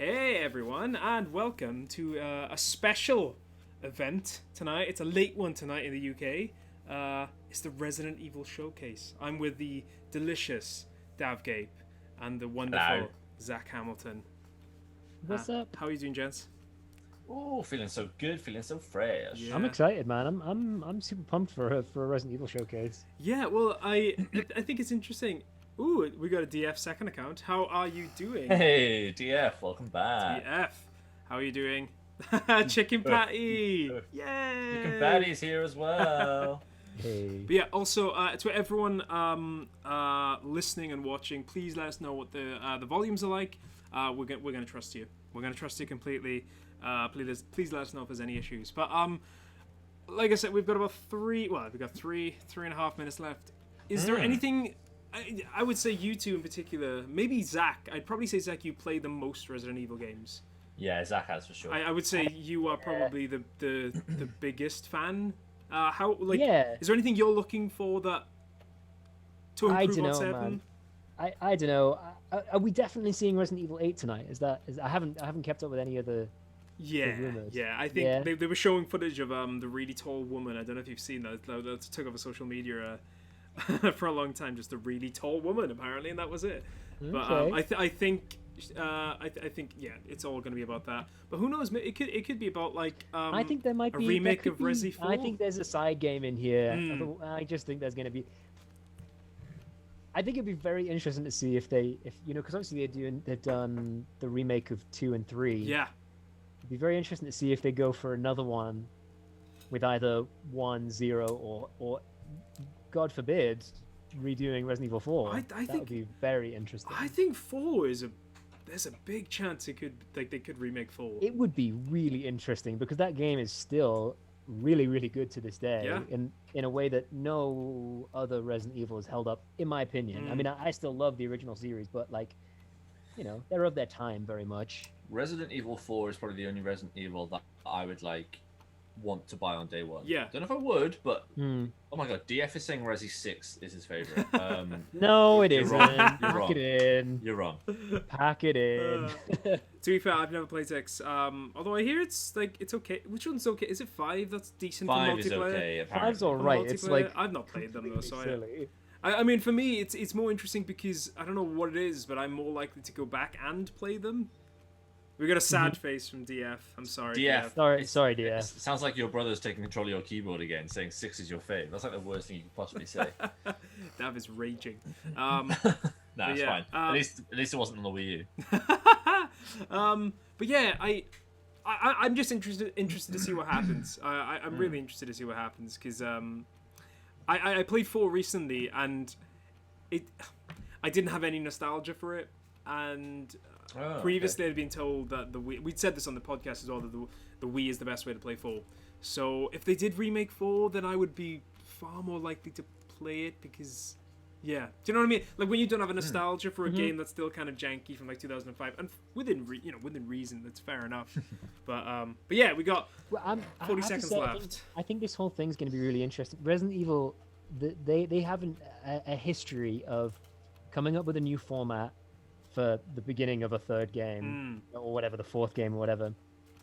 Hey everyone, and welcome to a special event tonight. It's a late one tonight in the UK. It's the Resident Evil Showcase. I'm with the delicious Davgape and the wonderful Hello. Zach Hamilton. What's up? How are you doing, gents? Oh, feeling so good, feeling so fresh. Yeah. I'm excited, man. I'm super pumped for a Resident Evil showcase. Yeah, well, I think it's interesting. Ooh, we got a DF second account. How are you doing? Hey, DF, welcome back. DF, how are you doing? Chicken Patty! Yay! Chicken Patty's here as well. Hey. But yeah, also to everyone listening and watching, please let us know what the volumes are like. We're gonna trust you. We're gonna trust you completely. Please let us know if there's any issues. But like I said, we've got about three and a half minutes left. Is there anything? I would say you two in particular, maybe Zach. I'd probably say Zach, you play the most Resident Evil games. Yeah, Zach has for sure. I would say you are probably the biggest fan. Yeah. Is there anything you're looking for that to I improve don't on know, 7? man. I don't know. Are we definitely seeing Resident Evil 8 tonight? I haven't kept up with any of the rumors. Yeah. I think Yeah. They were showing footage of the really tall woman. I don't know if you've seen that. That took over social media for a long time. Just a really tall woman, apparently, and that was it. But Okay. I think yeah, it's all going to be about that. But who knows? It could be about like I think there might a be remake of Resi 4. I think there's a side game in here. I just think there's going to be. I think it'd be very interesting to see if because obviously they've done the remake of 2 and 3. Yeah. It'd be very interesting to see if they go for another one with either 1, 0, or God forbid, redoing Resident Evil 4. I that think would be very interesting. I think 4 there's a big chance they could remake 4. It would be really interesting because that game is still really, really good to this day. Yeah. In a way that no other Resident Evil has held up, in my opinion. I mean, I still love the original series, but they're of their time very much. Resident Evil 4 is probably the only Resident Evil that I would want to buy on day one. Yeah. Don't know if I would, but oh my god, DF is saying Resi 6 is his favorite. No, it You're isn't. wrong. You're Pack wrong. it in. You're wrong. Pack it in. To be fair, I've never played 6. Although I hear it's okay. Which one's okay? Is it 5? That's decent 5 for multiplayer. is okay, apparently. 5's alright. It's Multiplayer? like I've not played them though, so silly. I mean, for me, it's more interesting because I don't know what it is, but I'm more likely to go back and play them. We got a sad face from DF. I'm sorry, DF. Sorry, dear. It sounds like your brother's taking control of your keyboard again, saying 6 is your fave. That's like the worst thing you could possibly say. Dav is raging. Nah, it's yeah, fine. At least it wasn't on the Wii U. But yeah, I'm just interested to see what happens. I'm really interested to see what happens because I played 4 recently and I didn't have any nostalgia for it, and previously I'd been told that the Wii, we'd said this on the podcast as well, that the Wii is the best way to play 4. So if they did remake 4, then I would be far more likely to play it because, yeah, do you know what I mean? Like when you don't have a nostalgia for a game that's still kind of janky from like 2005, and within reason, that's fair enough. But yeah, we got 40 seconds left. I think this whole thing's going to be really interesting. Resident Evil, they have a history of coming up with a new format for the beginning of a third game or whatever, the fourth game or whatever,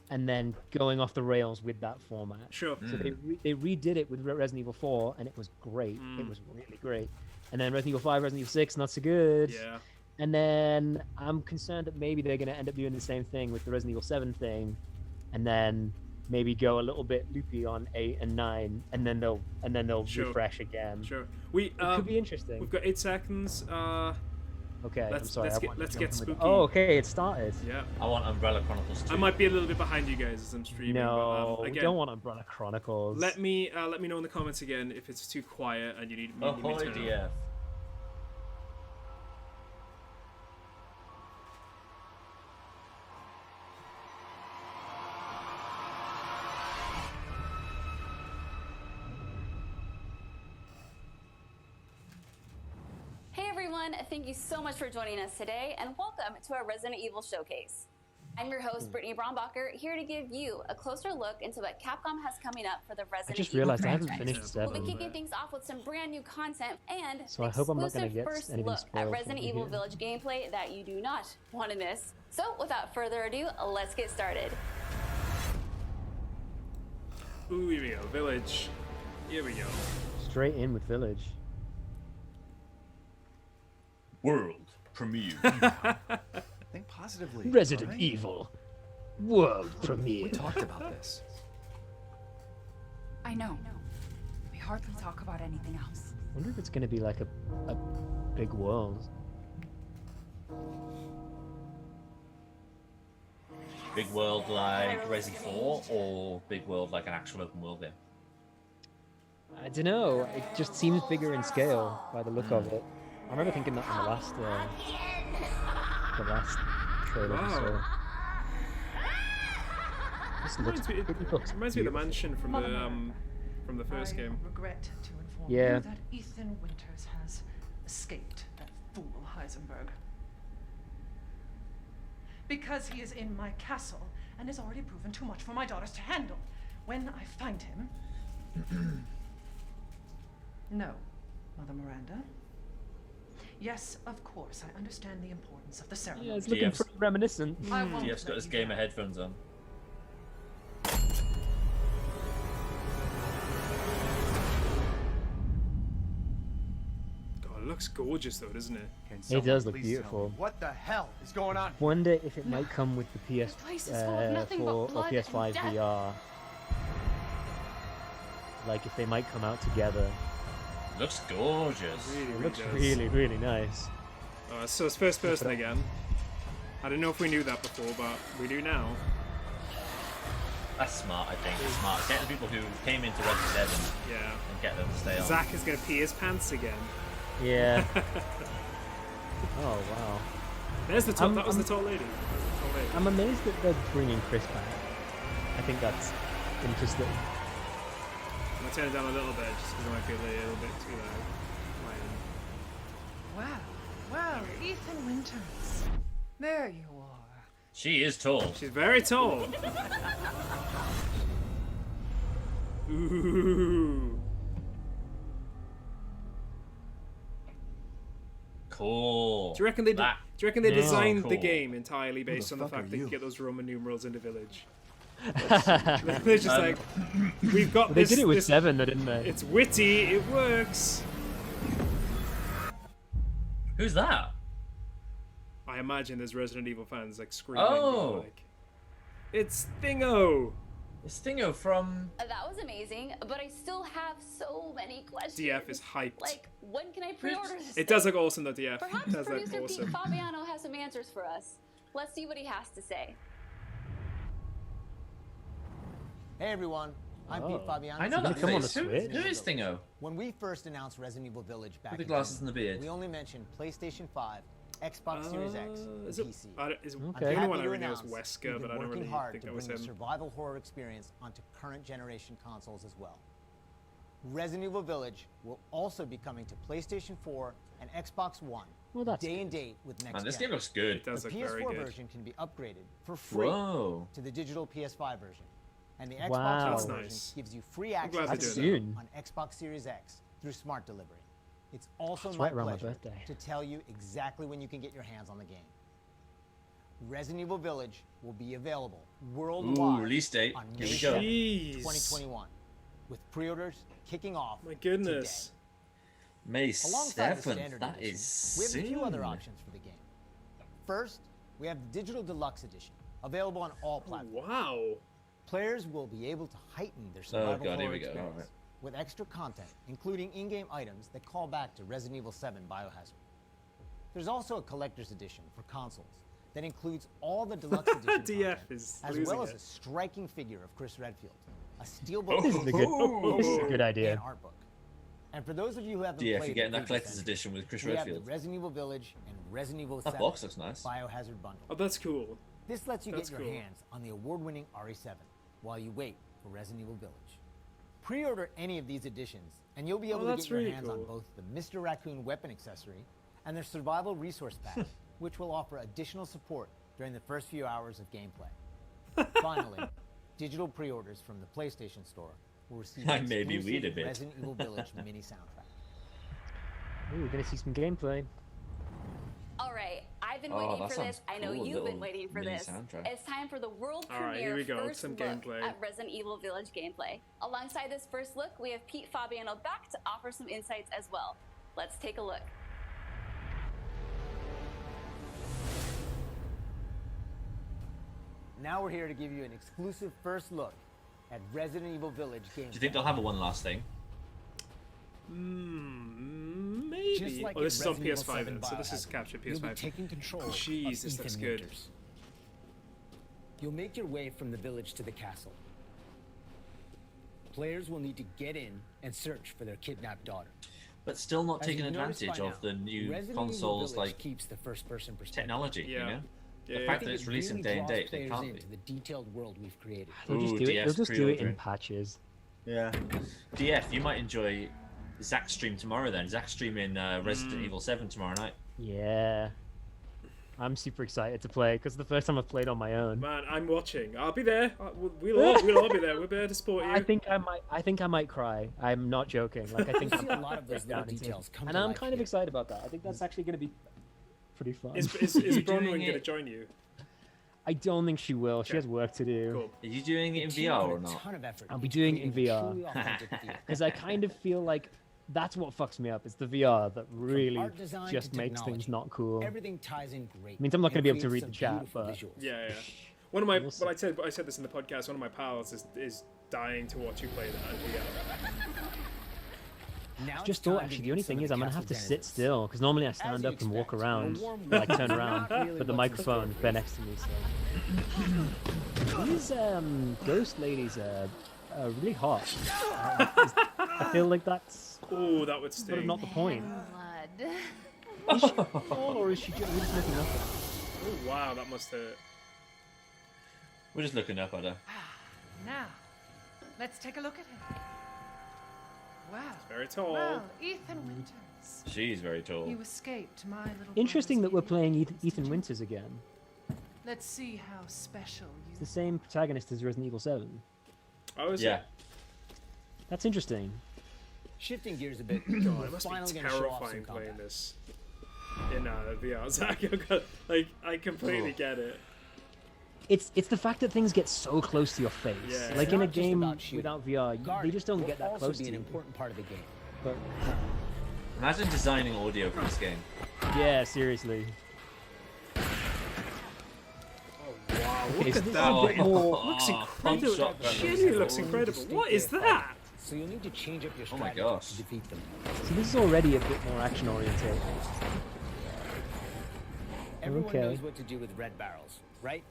and then going off the rails with that format. Sure. So they redid it with Resident Evil 4, and it was great. It was really great. And then Resident Evil 5, Resident Evil 6, not so good. Yeah. And then I'm concerned that maybe they're going to end up doing the same thing with the Resident Evil 7 thing, and then maybe go a little bit loopy on 8 and 9, and then they'll refresh again. Sure. It could be interesting. We've got 8 seconds. Okay, Let's get spooky. Oh, okay, it started. Yeah. I want Umbrella Chronicles 2. I might be a little bit behind you guys as I'm streaming. No, but, we again, don't want Umbrella Chronicles. Let me know in the comments again if it's too quiet and you need me to turn it DF. up. Hey everyone, thank you so much for joining us today and welcome to our Resident Evil Showcase. I'm your host, Brittany Brombacher, here to give you a closer look into what Capcom has coming up for the I Resident just Evil realized I franchise. haven't finished We'll be 7. kicking things off with some brand new content and So an I hope I'm not gonna exclusive get first anything look spoiled at for Resident me Evil here. Village gameplay that you do not want to miss. So without further ado, let's get started. Ooh, here we go. Village. Here we go. Straight in with Village. World premiere. Think positively. Resident alright? Evil. World premiere. We talked about this. I know. We hardly talk about anything else. I wonder if it's going to be like a big world. Big world like Resi 4 or big world like an actual open world game? I don't know. It just seems bigger in scale by the look of it. I remember thinking that in the last trailer. Wow. So. This looks Reminds me, pretty it reminds me of the mansion from the first game. Regret to inform Yeah. you that Ethan Winters has escaped that fool Heisenberg. Because he is in my castle and has already proven too much for my daughters to handle. When I find him. No, Mother Miranda. Yes, of course, I understand the importance of the ceremony. Yeah, it's looking GF's pretty reminiscent. I won't GF's got let his you gamer down. headphones on. God, it looks gorgeous though, doesn't it? Can It does someone look please beautiful. tell me what the hell is going on? Wonder if it might come with the PS4 place is full of nothing but or blood PS5 and death. VR. Like if they might come out together. Looks gorgeous. Really, It really looks does. really, really nice. So it's first person again. I don't know if we knew that before, but we do now. That's smart, I think. It's smart. Get the people who came into Resi 7 Yeah. and get them to stay on. Zach is gonna pee his pants again. Yeah. Oh wow. There's the top. I'm- That was I'm- the tall lady. Tall lady. I'm amazed that they're bringing Chris back. I think that's interesting. I'm gonna turn it down a little bit just because it might be a little bit too loud. Well, Ethan Winters. There you are. She is tall. She's very tall. Ooh. Cool. Do you reckon they That- Do you reckon they Yeah. designed the Cool. game entirely based the on the fuck fact are they you? could get those Roman numerals in the village? They're just like, we've got They this. did it with this 7, though, didn't they? It's witty. It works. Who's that? I imagine there's Resident Evil fans like screaming. Oh. Like, it's Thingo. It's Stingo from. That was amazing, but I still have so many questions. DF is hyped. Like, when can I pre-order this? It does look awesome though, DF. It Perhaps does look producer Pete awesome. Fabiano has some answers for us. Let's see what he has to say. Hey everyone, I'm Oh. Pete Fabiano. I know that come on face. the Who Switch? is Stingo? When we first announced Resident Evil Village back With the in glasses June, and the beard. we only mentioned PlayStation 5, Xbox Series X, and Is it, PC. is, Okay. The I'm only happy one I to really know is announce Wesker, we've but been I don't working really hard think to that was bring the him. survival horror experience onto current generation consoles as well. Resident Evil Village will also be coming to PlayStation 4 and Xbox One, Well, that's day and date with next Man, this gen. game looks good. It does The look very PS4 good. version can be upgraded for free Whoa. to the digital PS5 version, and the Xbox Wow. One That's version nice. gives you free I'm glad access they're to doing the that. game on Xbox Series X through smart delivery. It's also It's my right around my pleasure birthday. to tell you exactly when you can get your hands on the game. Resident Evil Village will be available worldwide release date. on Here May we go. 7th, Jeez. 2021, with pre-orders kicking off My goodness. today. May Alongside the 7th. standard That edition, is we have a few other soon. options for the game. First, we have the Digital Deluxe Edition, available on all platforms. Wow. Players will be able to heighten their survival God, here horror we go. experience Alright. with extra content, including in-game items that call back to Resident Evil 7 Biohazard. There's also a collector's edition for consoles that includes all the deluxe edition DF content, is as losing well as it. a striking figure of Chris Redfield, a steelbook This is a good, this is a good idea. and art book. And for those of you who haven't DF, you're played getting the that previous collector's entry, edition with Chris we have the Redfield. Resident Evil Village and Resident Evil 7 That box looks nice. Biohazard bundle. Oh, that's cool. This lets you That's get your cool. hands on the award-winning RE7 while you wait for Resident Evil Village. Pre-order any of these editions, and you'll be able to that's get your really hands cool. on both the Mr. Raccoon weapon accessory and their survival resource pack, which will offer additional support during the first few hours of gameplay. Finally, digital pre-orders from the PlayStation Store will receive I an made me read a exclusive bit. Resident Evil Village mini soundtrack. Ooh, we're gonna see some gameplay. All right, I've been Oh, waiting that for sounds this. I know cool, you've been little waiting for mini this. soundtrack. It's time for the world All right, premiere here we go, first some look gameplay. at Resident Evil Village gameplay. Alongside this first look, we have Pete Fabiano back to offer some insights as well. Let's take a look. Now we're here to give you an exclusive first look at Resident Evil Village gameplay. Do you think they'll have a one last thing? Maybe. Just like Oh, this in is on Resident Evil PS5 then, 7 so this is Biohazard, captured You'll be PS5. taking control Jeez, of this looks Ethan good. Winters. You'll make your way from the village to the castle. Players will need to get in and search for their kidnapped daughter. But still not As taking you've noticed advantage by of now, the new Resident Evil consoles Village like keeps the first-person perspective. technology. Yeah. You know, Yeah, the yeah. fact I that think it's it releasing really day and draws date, they players can't into be. the detailed world we've created. They'll just Ooh, do it. DS They'll just do it in pre-ordering. patches. Yeah. DF, you might enjoy Zach's stream tomorrow then. Zach's streaming Resident Evil 7 tomorrow night. Yeah. I'm super excited to play because the first time I've played on my own. Man, I'm watching. I'll be there. We'll all be there. We'll be there to support you. I think I might cry. I'm not joking. Like I think You I'm see a lot of those little down into it. details come and to I'm life kind of here. excited about that. I think that's actually going to be pretty fun. Is You Bronwyn doing going to it- join you? I don't think she will. She Okay. has work to do. Cool. Are you doing it in The team VR put or a not? ton of effort I'll be into doing it in creating a VR. truly authentic feel. Because I kind of feel like that's what fucks me up. It's the VR that really art design to just makes things technology, not cool. Everything ties in great. Means I'm not and gonna be able to creates read the some chat, beautiful but- visuals. Yeah. One of my, We'll see. well, I said this in the podcast. One of my pals is dying to watch you play that. Now I it's just thought time to actually the meet only some thing of is the I'm gonna have castle to sit denizens. still because normally I As stand you up and walk expect, around, a warm like turn welcome is around, not really but the what's in store microphone for they're you. next to me. So these ghost ladies are really hot. I feel like that's Oh, that would sort of sting. not the point. Blood. Is she tall or is she just looking up? Oh, wow, that must hurt. We're just looking up at her. Now, let's take a look at him. Wow. Very tall. Well, Ethan Winters. She's very tall. You escaped my little Interesting that brother's we're evil playing plans, Ethan did you? Winters again. Let's see how special It's you the same protagonist as Resident Evil 7. Oh, is Yeah. it? That's interesting. Shifting gears a bit, God, we're it must finally be going to show off terrifying some playing combat. this in VR. Zach, I've got, like, I completely get it. It's the fact that things get so close to your face. Yeah. Like It's in a not just game about shooting. without VR, they Guarding just don't will get that also close be to an you. important part of the game. But Imagine designing audio for this game. yeah, seriously. Oh, wow, Okay, look so at this that. is a bit more. Looks Pump incredible. shotgun. Genuinely looks Only incredible. distinct What is way of that? fighting, so you'll need to change up your Oh my strategy gosh. to defeat them. So this is already a bit more action oriented. Everyone Okay. knows what to do with red barrels, right?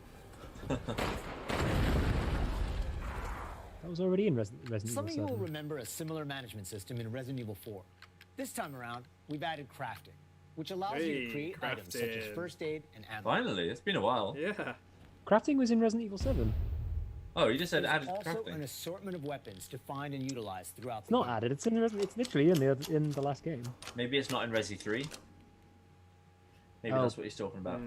That was already in Resident Some of Evil you will 7. remember a similar management system in Resident Evil 4. This time around, we've added crafting, which allows you Hey, to create items such as crafting. first aid and ammo. Finally, it's been a while. Yeah. Crafting was in Resident Evil 7. Oh, you just said There's added also an crafting. assortment of weapons to find and utilize throughout It's the not game. added. It's literally in the last game. Maybe it's not in Resi 3. Maybe Oh. that's what he's talking about.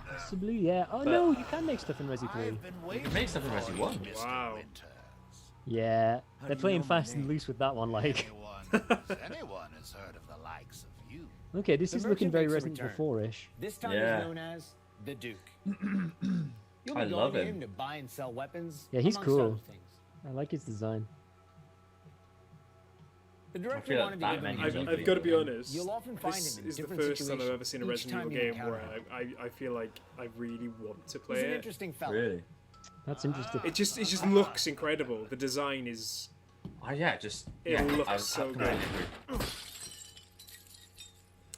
Possibly, yeah. Oh But- no, you can make stuff in Resi 3. You can make stuff in Resi 1. Wow. Yeah, they're playing fast and loose with that one. Like, Anyone has heard of the likes of you. okay, this The is looking merchant very makes a Resident Evil return. 4-ish. This time Yeah. he's known as the Duke. You'll be I going love to him. to buy and sell weapons. Yeah, he's amongst cool. other things. I like his design. The director feel like wanted to give Batman him a used unique I've got to be look, honest. You'll often find This him in is the different first time I've situations ever seen a each Resident time Evil you game encounter where him. I feel like I really want to He's play an it. interesting fellow. Really? That's interesting. It just looks incredible. The design is. Oh yeah, just It yeah. looks I so completely good. agree.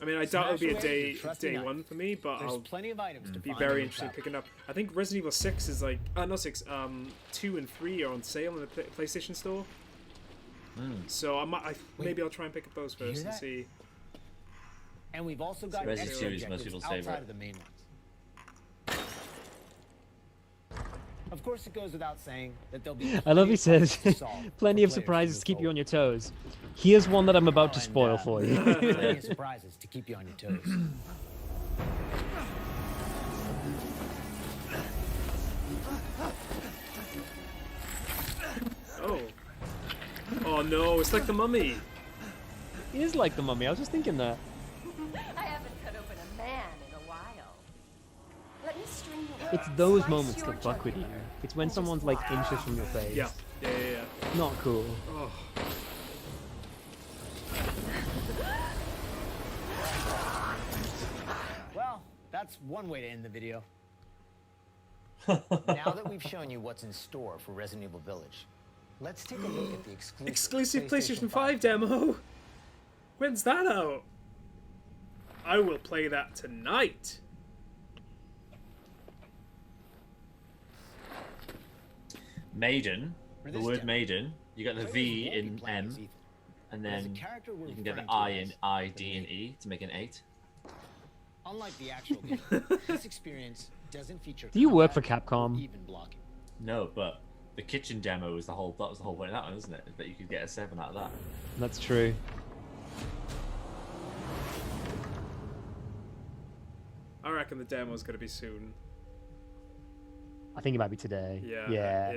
I mean, I doubt it'll be a Smash away day with your trusty knife. one for me, but There's I'll plenty of items to be find very in interested in travel. picking up. I think Resident Evil 6 is like, not 6, 2 and 3 are on sale in the PlayStation Store. So maybe I'll try and pick up those you hear first and that? see. And we've also got Resident extra Evil is most objectives people's outside favorite. of the main ones. Of course, it goes without saying that there'll be. I love he plenty of says, puzzles to solve plenty for of players surprises move to keep you forward. on your toes. Here's one that I'm about to And, spoil for you. plenty of surprises to keep you on your toes. Oh no, it's like the Mummy. It is like the Mummy. I was just thinking that. I haven't cut open a man in a while. Let me string you up. It's those Slice moments your that fuck with you. jugular. It's when someone's like inches from your face. Yeah. Not cool. Oh. Well, that's one way to end the video. Now that we've shown you what's in store for Resident Evil Village, let's take a look at the Exclusive PlayStation 5 demo. When's that out? I will play that tonight. Maiden. For The this word demo, maiden. You got the players V won't be in playing M, as Ethan. and There's a then character we're you can get the referring I to in as I, the D, and Maiden. E to make an 8. Unlike the actual game, this experience doesn't feature. Do you work for combat Capcom? or even blocking. No, but the kitchen demo was the whole. That was the whole point of that one, isn't it? That you could get a 7 out of that. That's true. I reckon the demo's gonna be soon. I think it might be today. Yeah. Yeah. it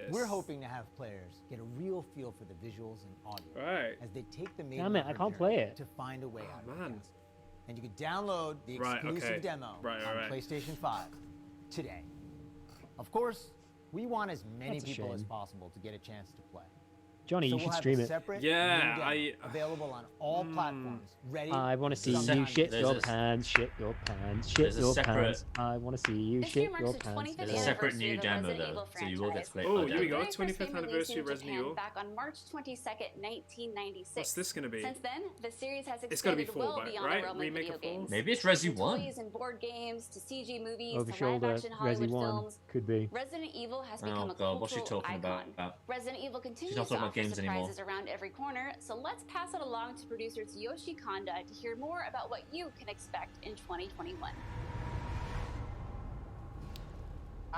is. We're hoping to have players get a real feel for the visuals and audio Right. as they take the main Damn it, I can't play it. to find a way out of the man. castle. And you can download the Right, exclusive okay. demo Right, on right. PlayStation 5 today. Of course, we want as many That's a people as shame. possible to get a chance to play. Johnny, So you we'll should have stream a it. separate Yeah, new demo I- available on all platforms. Ready? I want to see sometime you shit there's your a- pants, shit your pants, shit there's a your separate- pants. I want to see you This year shit marks your the pants. 25th There's a Yeah. separate anniversary new of the demo Resident though, Evil so you will get to play. Oh, a here we demo. go. Very first 25th game released anniversary in of Resident Japan Evil. back on March 22nd, 1996. What's this gonna be? Since then, the series has It's gotta be expanded 4, well but- beyond right? the realm of Remake video of 4? games. Maybe it's Resi From 1. toys and board games to CG movies Over to shoulder, live-action Hollywood Resi 1 films, could be. Resident Evil has Oh become a god, what's she cultural talking icon. about? Resident Evil continues not to talking about offer games anymore. surprises around every corner, so let's pass it along to producer Tsuyoshi Kanda to hear more about what you can expect in 2021.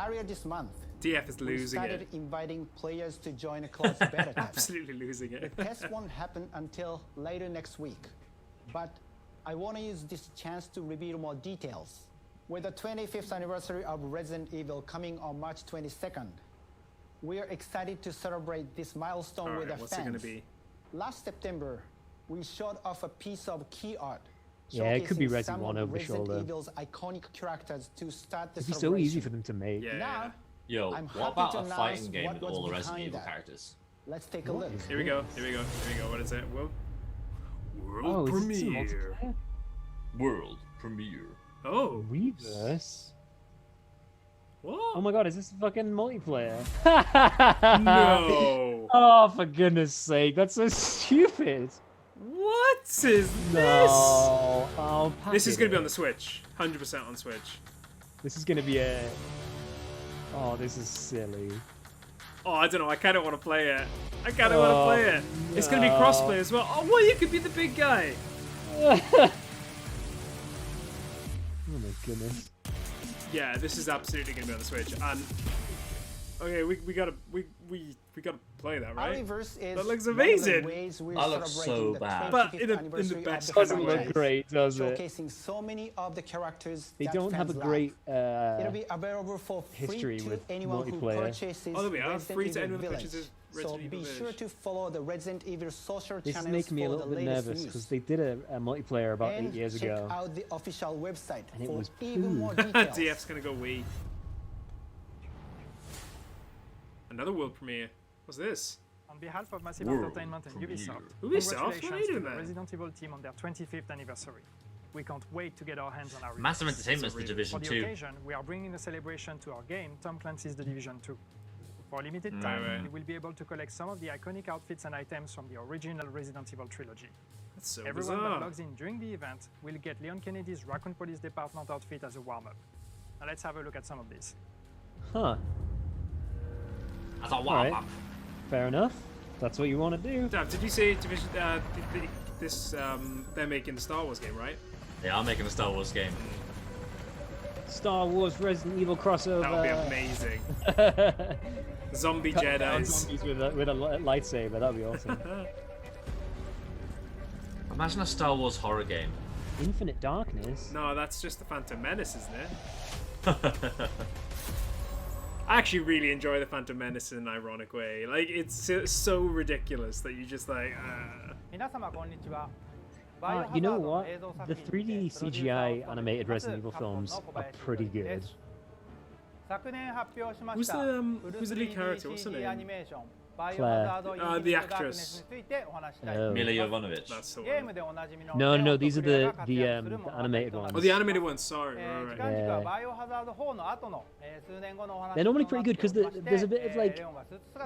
Earlier this month, DF is we losing started it. inviting players to join a closed beta test. Absolutely losing The it. test won't happen until later next week, but I want to use this chance to reveal more details. With the 25th anniversary of Resident Evil coming on March 22nd, we are excited to celebrate this milestone with Alright, our what's it fans. gonna be? Last September, we showed off a piece of key art. Yeah, it could be showcasing Resi some 1 of over the Resident shoulder. Evil's iconic characters to start the It'd be so celebration. easy for them to make. Yeah. Now, Yo, I'm what happy about to a announce fighting game what with was all the Resident behind Evil that. characters? Let's take a look. Here we go. Here we go. Here we go. What is it? World Oh, is it some premiere. multiplayer? World premiere. Oh. Reverse? What? Oh my god, is this fucking multiplayer? No. Oh, for goodness sake, that's so stupid. What is this? No. Oh, This is pack gonna it be on in. the Switch. 100% on Switch. This is gonna be a. Oh, this is silly. Oh, I don't know. I kind of want to play it. I kind of want to Oh, play it. It's gonna be no. crossplay as well. Oh, well, you could be the big guy. Oh my goodness. Yeah, this is absolutely gonna be on the Switch. And okay, we gotta play that, right? Omniverse is That looks one of the amazing. ways we're That looks celebrating so the bad. But 25th in the anniversary of best the kind of Doesn't way. look great, does it? Showcasing so many of the characters They that don't have a fans great love. It'll be available for free history to with anyone who multiplayer. purchases Oh, there we are. Resident Free to Evil anyone who Village. purchases So Resident Evil be sure Village. to follow the Resident Evil social This is channels making me a for little the bit latest nervous news. because they did a multiplayer about And 8 years check ago. out the official website And it for was even poo. more details. DF's gonna go Wii. Another world premiere. What's this? On behalf of Massive World Entertainment and premiere. Ubisoft, Ubisoft? What are you congratulations to doing the there? Resident Evil team on their 25th anniversary. We can't wait to get our hands on our Massive remakes. Entertainment's the It's a Division For the 2. occasion, we are bringing a celebration to our game, Tom Clancy's The Division 2. For a limited Right, time, right. you will be able to collect some of the iconic outfits and items from the original Resident Evil trilogy. That's so Everyone bizarre. that logs in during the event will get Leon Kennedy's Raccoon Police Department outfit as a warm-up. Now let's have a look at some of these. Huh. I thought, Alright. wow. Fair enough. That's what you want to do. Dav, did you say Division? This they're making the Star Wars game, right? They are making a Star Wars game. Star Wars Resident Evil crossover. That would be amazing. Zombie Cut down Jedis. zombies with a lightsaber. That'd be awesome. Imagine a Star Wars horror game. Infinite Darkness. No, that's just the Phantom Menace, isn't it? I actually really enjoy the Phantom Menace in an ironic way. Like, it's so ridiculous that you just like. You know what? The 3D CGI animated Resident Evil films are pretty good. Who's the lead character? What's her name? Claire. The actress. Mila Jovanovic. That's the one. No, these are the animated ones. Oh, the animated ones. Sorry. Right. Yeah. They're normally pretty good because there's a bit of like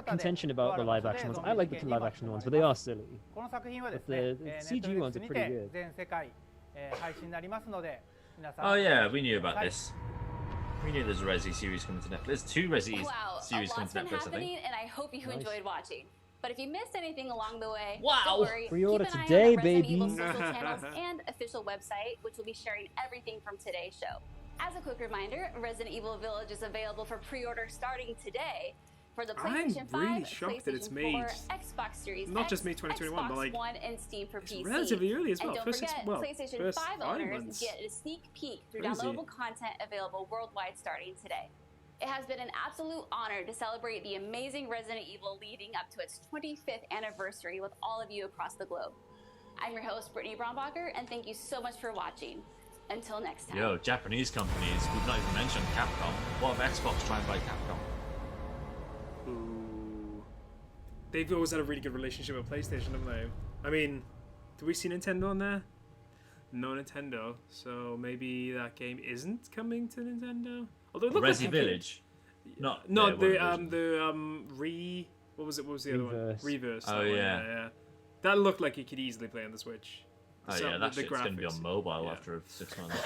contention about the live action ones. I like the live action ones, but they are silly. But the CG ones are pretty good. Oh yeah, we knew about this. We knew there's a Resi series coming to Netflix. There's 2 Resi series coming to Netflix, I think. And I hope you enjoyed watching. But if you missed anything along the way, wow. don't worry. Pre-order Keep an eye today, on the Resident baby. Evil social channels and official website, which will be sharing everything from today's show. As a quick reminder, Resident Evil Village is available for pre-order starting today for the PlayStation 5, really shocked that it's PlayStation made 4, Xbox Series not X, just May 2021, Xbox but like One, and Steam for PC. relatively early as well. And don't First forget, PlayStation first 5 5 owners months. get a sneak peek through Crazy. downloadable content available worldwide starting today. It has been an absolute honor to celebrate the amazing Resident Evil leading up to its 25th anniversary with all of you across the globe. I'm your host, Brittany Brombacher, and thank you so much for watching. Until next time. Yo, Japanese companies. We've not even mentioned Capcom. What if Xbox try and buy Capcom? Ooh. They've always had a really good relationship with PlayStation, haven't they? I mean, do we see Nintendo on there? No Nintendo, so maybe that game isn't coming to Nintendo. Although it looked Resi like Village. Not what was the other one? Reverse. Oh that one, yeah. yeah. That looked like you could easily play on the Switch. Oh yeah, that shit's gonna be on mobile after 6 months.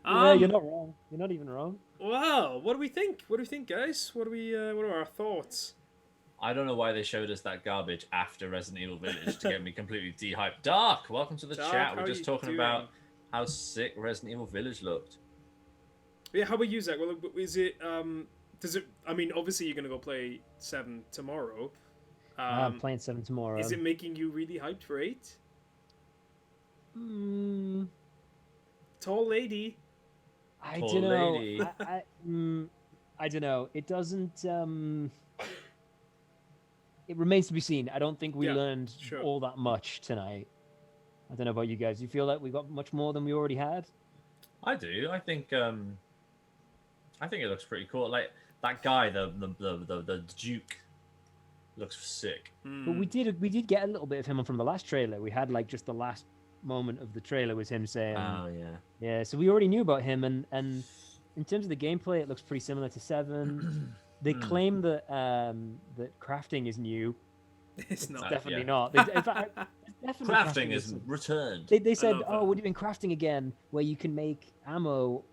Yeah, you're not wrong. You're not even wrong. Wow, what do we think? What do we think, guys? What are our thoughts? I don't know why they showed us that garbage after Resident Evil Village to get me completely de-hyped. Dark, welcome to the Dark, chat. We're how just you talking doing? about how sick Resident Evil Village looked. Yeah, how about you, Zach? Well, is it does it? I mean, obviously you're gonna go play 7 tomorrow. I'm playing 7 tomorrow. Is it making you really hyped for 8? Tall lady. I Tall don't know. lady. I don't know. It doesn't. It remains to be seen. I don't think we learned all that much tonight. I don't know about you guys. You feel like we got much more than we already had? I do. I think it looks pretty cool. Like that guy, the Duke, looks sick. But we did get a little bit of him from the last trailer. We had like just the last moment of the trailer was him saying, "Oh yeah, yeah." So we already knew about him, and in terms of the gameplay, it looks pretty similar to 7. They claim that that crafting is new. It's not. Definitely not. In fact, definitely crafting is returned. They said, "Oh, we're doing crafting again, where you can make ammo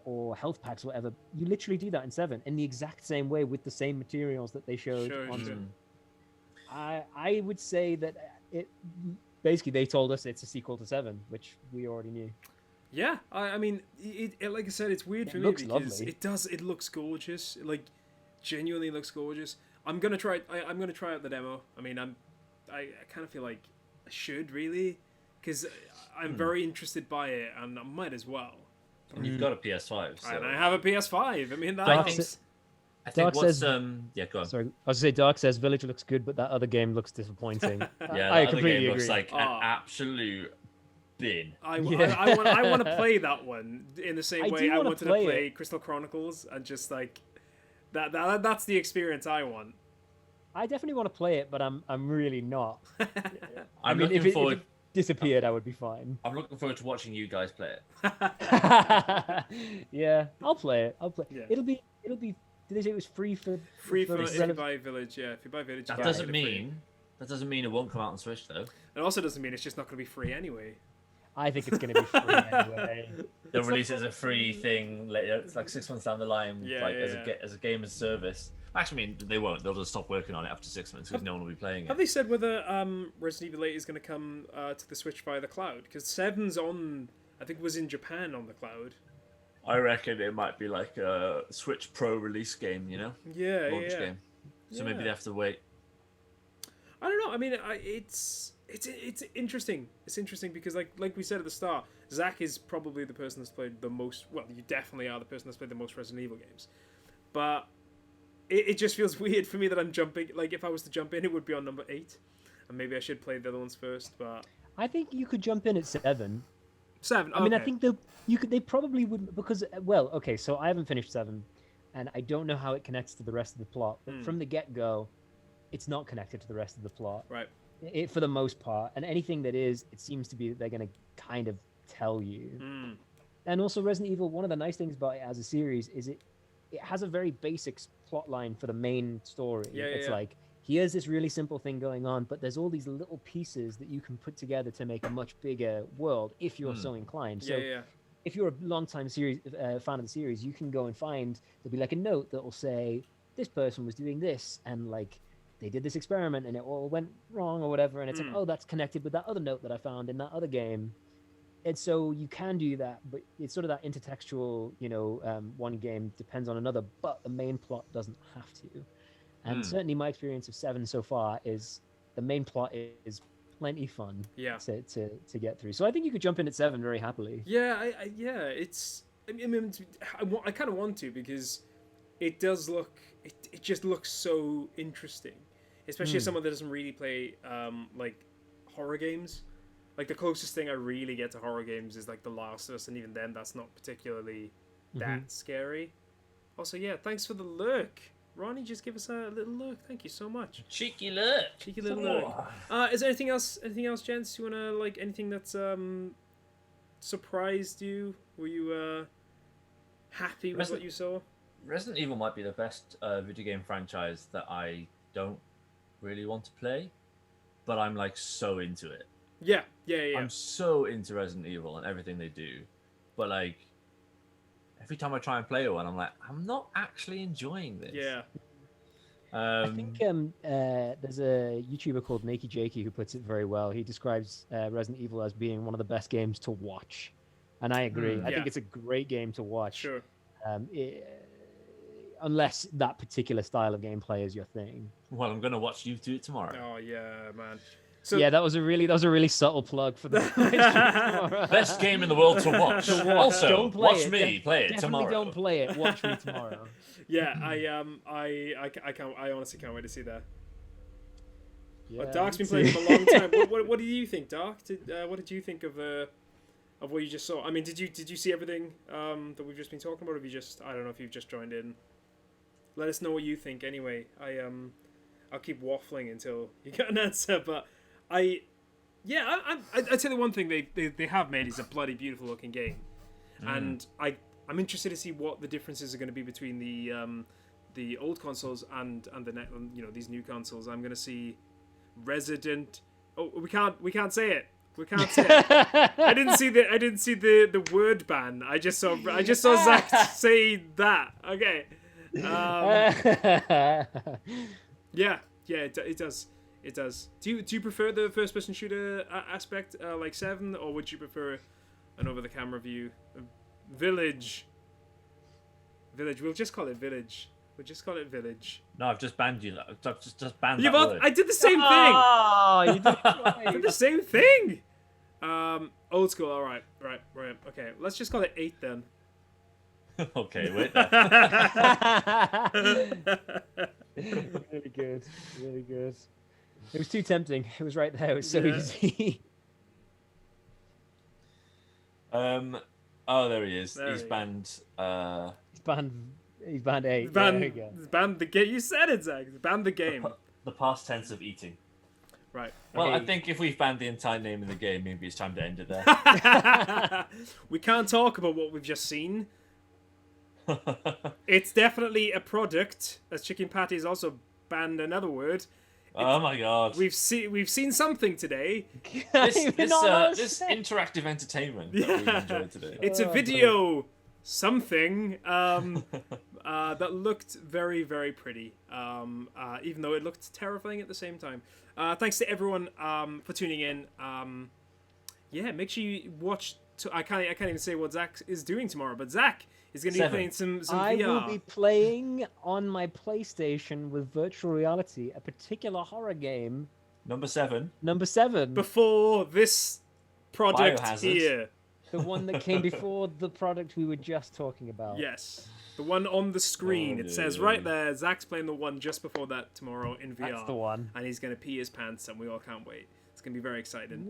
or health packs, whatever." You literally do that in 7 in the exact same way with the same materials that they showed on. Sure. I would say that it basically they told us it's a sequel to 7, which we already knew. Yeah, I mean, it like I said, it's weird for me looks because lovely. it looks gorgeous. Like, genuinely looks gorgeous. I'm gonna try. I'm gonna try out the demo. I mean, I kind of feel like I should really, because I'm very interested by it, and I might as well. And you've got a PS5, so And I have a PS5. I mean, that Dark helps. I think Dark what's says- yeah, go on. Sorry, I was gonna say Dark says Village looks good, but that other game looks disappointing. Yeah, I that other completely game agree. looks like an Oh. absolute bin. I want to play that one in the same I way do I wanna wanted play to play it. Crystal Chronicles, and just like that's the experience I want. I definitely want to play it, but I'm really not. I I'm mean, looking if it forward. disappeared, I would be fine. I'm looking forward to watching you guys play it. Yeah, I'll play it. Yeah. It'll be. Did they say it was free for Free for if you relevant- buy Village. Yeah, if you buy Village, That you doesn't get it free. mean it won't come out on Switch though. It also doesn't mean it's just not going to be free anyway. I think it's going to be free anyway. They'll release it as a free thing later. It's like 6 months down the line, Yeah, like yeah, as a game as service. Actually, I mean they won't. They'll just stop working on it after 6 months because no one will be playing Have it. they said whether Resident Evil 8 is going to come to the Switch via the cloud? Because 7's on, I think, was in Japan on the cloud. I reckon it might be like a Switch Pro release game, you know, Yeah, launch yeah. game. So maybe Yeah. they have to wait. I don't know. I mean, it's It's interesting. It's interesting because like we said at the start, Zach is probably the person that's played the most. Well, you definitely are the person that's played the most Resident Evil games, but it just feels weird for me that I'm jumping. Like if I was to jump in, it would be on number 8, and maybe I should play the other ones first. But I think you could jump in at 7. 7. I mean, I okay. think they probably would, because, well, okay, so I haven't finished 7, and I don't know how it connects to the rest of the plot. But from the get-go, it's not connected to the rest of the plot. Right. For the most part, and anything that is, it seems to be that they're going to kind of tell you. And also, Resident Evil, one of the nice things about it as a series is it has a very basic plot line for the main story. It's like, here's this really simple thing going on, but there's all these little pieces that you can put together to make a much bigger world if you're so inclined. So if you're a long-time fan of the series, you can go and find, there'll be like a note that will say, this person was doing this, and like, they did this experiment and it all went wrong or whatever, and it's like, oh, that's connected with that other note that I found in that other game. And so you can do that, but it's sort of that intertextual, one game depends on another, but the main plot doesn't have to. And certainly my experience of 7 so far is the main plot is plenty fun to get through. So I think you could jump in at 7 very happily. Yeah, I kind of want to, because it does look, it just looks so interesting, especially as someone that doesn't really play like horror games. Like the closest thing I really get to horror games is like The Last of Us, and even then that's not particularly that scary. Also, thanks for the lurk. Ronnie, just give us a little look. Thank you so much. Cheeky look. Cheeky little look. Is there anything else, gents? You wanna, like, anything that's surprised you? Were you happy with what you saw? Resident Evil might be the best video game franchise that I don't really want to play, but I'm like so into it. Yeah. I'm so into Resident Evil and everything they do, but like every time I try and play one, I'm like, I'm not actually enjoying this. Yeah. I think there's a YouTuber called Nakey Jakey who puts it very well. He describes Resident Evil as being one of the best games to watch, and I agree. I think it's a great game to watch. Sure. Unless that particular style of gameplay is your thing. Well, I'm gonna watch you do it tomorrow. Oh yeah, man. So, yeah, that was a really subtle plug for the best game in the world to watch. Also, don't play watch it. me play it tomorrow. Definitely don't play it. Watch me tomorrow. I can't. I honestly can't wait to see that. Yeah, Dark's been playing for a long time. What do you think, Dark? What did you think of what you just saw? I mean, did you see everything that we've just been talking about? Or have you just, I don't know if you've just joined in. Let us know what you think. Anyway, I'll keep waffling until you get an answer, but. I'd say the one thing they have made is a bloody beautiful looking game, and I'm interested to see what the differences are going to be between the old consoles and the these new consoles. I'm going to see Resident. Oh, we can't say it. We can't say it. I didn't see the word ban. I just saw Zach say that. Okay. It does. It does. Do you prefer the first-person shooter aspect, like 7, or would you prefer an over-the-camera view? Village. We'll just call it Village. No, I've just banned you. I've just banned that word. I did the same thing. Oh, you did it right. I did the same thing. Old school. All right. Okay, let's just call it 8 then. Okay, wait. Really good. It was too tempting. It was right there. It was so easy. Oh, there he is. He's banned. He's banned 8. Banned the game. You said it, Zach. Banned the game. The past tense of eating. Right. Well, okay. I think if we've banned the entire name of the game, maybe it's time to end it there. We can't talk about what we've just seen. It's definitely a product, as Chicken Patty's also banned another word. Oh my god. We've seen something today. This interactive entertainment that we've enjoyed today. It's a video something that looked very, very pretty. Even though it looked terrifying at the same time. Thanks to everyone for tuning in. Make sure you watch. I can't even say what Zach is doing tomorrow, but Zach is going to be playing some VR. I will be playing on my PlayStation with virtual reality a particular horror game Number 7. Number 7. Before this product Biohazard. here. The one that came before the product we were just talking about. Yes. The one on the screen. Oh, It says right there, Zach's playing the one just before that tomorrow in VR. That's the one. And he's going to pee his pants, and we all can't wait. It's going to be very exciting.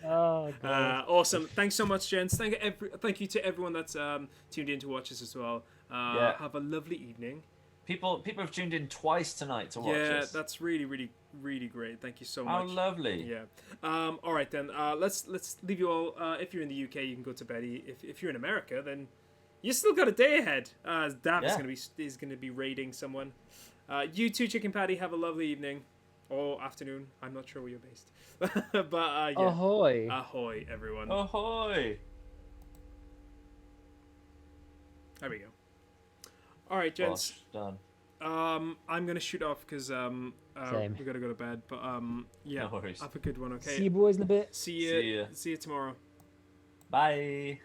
Oh, God. Awesome. Thanks so much, gents. Thank you to everyone that's tuned in to watch us as well. Yeah. Have a lovely evening. People have tuned in twice tonight to watch Yeah, us. that's really, really, really great. Thank you so How much. lovely. Yeah. All right then. Let's leave you all. If you're in the UK, you can go to bed. If you're in America, then you still got a day ahead. Dav is gonna be raiding someone. You too, Chicken Patty. Have a lovely evening or afternoon. I'm not sure where you're based. But yeah. Ahoy. Ahoy, everyone. Ahoy. There we go. All right, gents. Done. I'm gonna shoot off because Same. we gotta go to bed. But yeah, No worries. have a good one. Okay. See you boys in a bit. See you tomorrow. Bye.